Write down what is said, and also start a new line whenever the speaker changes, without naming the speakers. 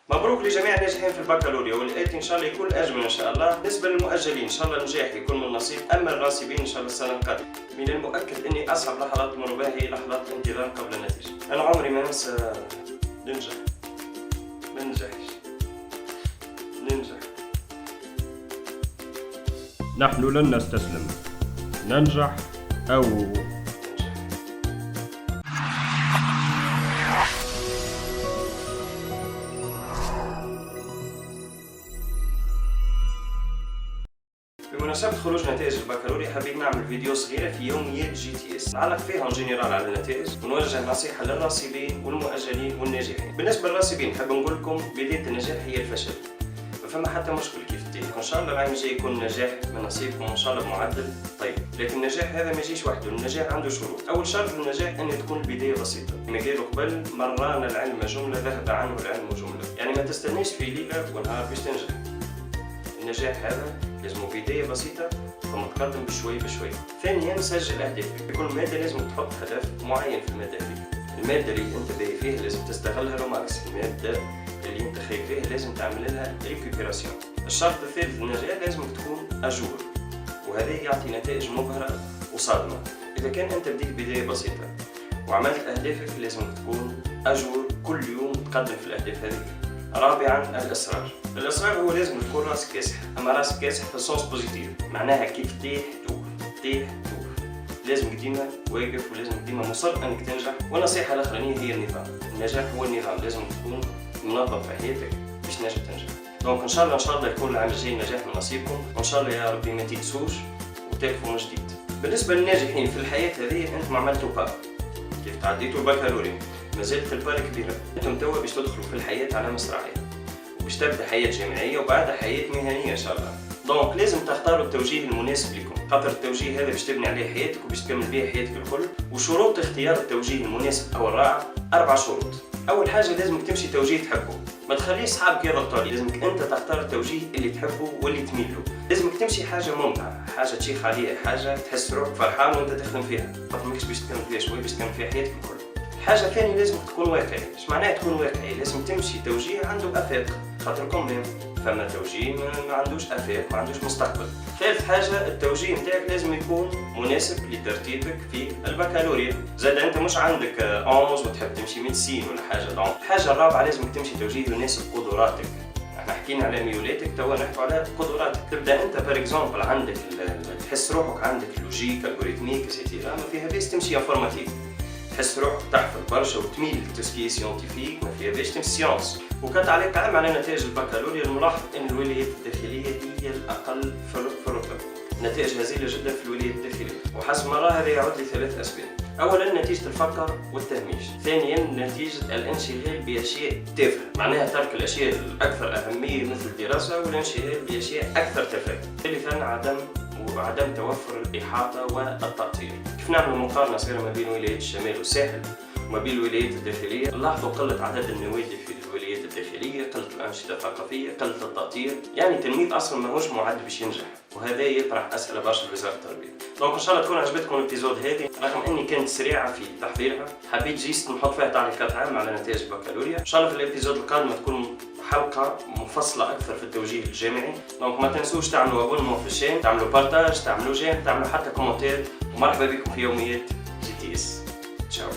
مبروك لجميع الناجحين في البكالوريا، والآتي إن شاء الله يكون أجمل إن شاء الله. بالنسبة للمؤجلين إن شاء الله النجاح يكون من نصيب، أما الراسبين إن شاء الله السنة القادمة. من المؤكد أني أصعب لحظات المرباه هي لحظات الانتظار قبل النتيجة. أنا عمري ما ننسى ننجح، ما ننجحش، ننجح.
نحن لن نستسلم، ننجح أو
بمناسبة خروج نتائج البكالوريا حبيت نعمل فيديو صغيرة في يوميات GTS نعلق فيها اون جينيرال على النتائج، ونوجه نصيحة للراسبين والمؤجلين والناجحين. بالنسبة للراسبين نحب نقول لكم بداية النجاح هي الفشل، ما فما حتى مشكل كيف تطيح، وان شاء الله العام الجاي يكون النجاح من نصيبكم وان شاء الله بمعدل طيب. لكن النجاح هذا ما يجيش وحده، النجاح عنده شروط. اول شرط للنجاح ان تكون البداية بسيطة، كما قالوا قبل مرانا العلم جملة ذهب عنه العلم جملة، يعني ما تستناش في ليلة ونهار باش تنجح. النجاح هذا لازم بداية بسيطة ثم تقدم بشوي بشوي. ثانيا سجل أهدافك، في كل مادة لازم تحط هدف معين في المادة هذيك. المادة اللي أنت باهي فيها لازم تستغلها لوماكس، المادة اللي أنت خايف فيها لازم تعمل لها ريكوبيراسيون. الشرط الثالث للنجاح لازمك تكون أجور، وهذا يعطي نتائج مبهرة وصادمة. إذا كان أنت بديت بداية بسيطة وعملت أهدافك لازمك تكون أجور كل يوم تقدم في الأهداف هذيك. رابعا الإصرار. الإصرار هو لازم تكون راسك كاسح، أما راسك كاسح في السونس بوزيتيف، معناها كيف تطيح توقف، تطيح توقف. لازم ديما واقف ولازم ديما مصر أنك تنجح. والنصيحة الأخرانية هي النظام. النجاح هو النظام، لازم تكون منظم في حياتك باش تنجح. دونك إن شاء الله يكون العام الجاي النجاح من نصيبكم، وإن شاء الله يا ربي ما تيأسوش وتقفوا من جديد. بالنسبة للناجحين في الحياة هذه أنتم عملتوا با كيف تعديتوا البكالوريا، مازالت البال كبيرة. أنتم توا باش تدخلوا في الحياة على مصراعي، باش تبدا حياة جامعية وبعدها حياة مهنية إن شاء الله. دونك لازم تختاروا التوجيه المناسب لكم، خاطر التوجيه هذا باش تبني عليه حياتك وباش تكمل به حياتك الكل. وشروط اختيار التوجيه المناسب أو الرائع 4 شروط. أول حاجة لازمك تمشي توجيه تحبه، ما تخليش صحابك يضغطوا عليك، لازمك أنت تختار التوجيه اللي تحبه واللي تميل له. لازمك تمشي حاجة ممتعة، حاجة تشيخ عليها، حاجة تحس روحك فرحان وأنت تخدم فيها، خاطر ماكش باش تكمل فيها شوي، باش تكمل فيها حياتك الكل. الحاجة الثانية لازم تكون واقعي. ايش معناها تكون واقعي؟ لازم تمشي توجيه عنده افاق، خاطركم فما توجيه ما عندوش افاق، ما عندوش مستقبل. ثالث حاجة التوجيه نتاعك لازم يكون مناسب لترتيبك في البكالوريا. زاد انت مش عندك 11 وتحب تمشي ميديسين ولا حاجة. دونك الحاجة الرابعة لازمك تمشي توجيه يناسب قدراتك. احنا حكينا على ميولاتك، توا نحكوا على قدراتك. تبدا انت بار اكزومبل عندك تحس روحك عندك لوجيك الجوريثميك سيتيرا، ما فيها باش تمشي انفورماتيك. تحس روحك تحفظ برشا وتميل لتسكي سيونتيفيك، ما فيها باش تمشي سيونس. وكتعليق عام على نتائج البكالوريا الملاحظ ان الولايات الداخليه هي الاقل في الرتب. نتائج هزيله جدا في الولايات الداخليه، وحسب ما راه هذا يعود ل3 اسباب. اولا نتيجه الفقر والتهميش، ثانيا نتيجه الانشغال باشياء تافهه، معناها ترك الاشياء الاكثر اهميه مثل الدراسه والانشغال باشياء اكثر تافهه. ثالثا عدم توفر الإحاطة والتأطير. كيف نعمل مقارنة صغيرة ما بين ولايات الشمال والساحل وما بين الولايات الداخلية، نلاحظوا قلة عدد النوادي في الولايات الداخلية، قلة الأنشطة الثقافية، قلة التأطير، يعني التلميذ أصلا ماهوش معد باش ينجح، وهذا يطرح أسئلة برشا لوزارة التربية. دونك إن شاء الله تكون عجبتكم الإبيزود هذه، رغم إني كانت سريعة في تحضيرها، حبيت جيست نحط فيها تعليقات عامة على نتائج البكالوريا. إن شاء الله في الإبيزود القادم تكون حلقة مفصلة أكثر في التوجيه الجامعي. دونك ما تنسوش تعملوا أبونمون في الشين، تعملوا بارتاج، تعملوا جيم، تعملوا حتى كومنتير. ومرحبا بكم في يوميات GTS. تشاو.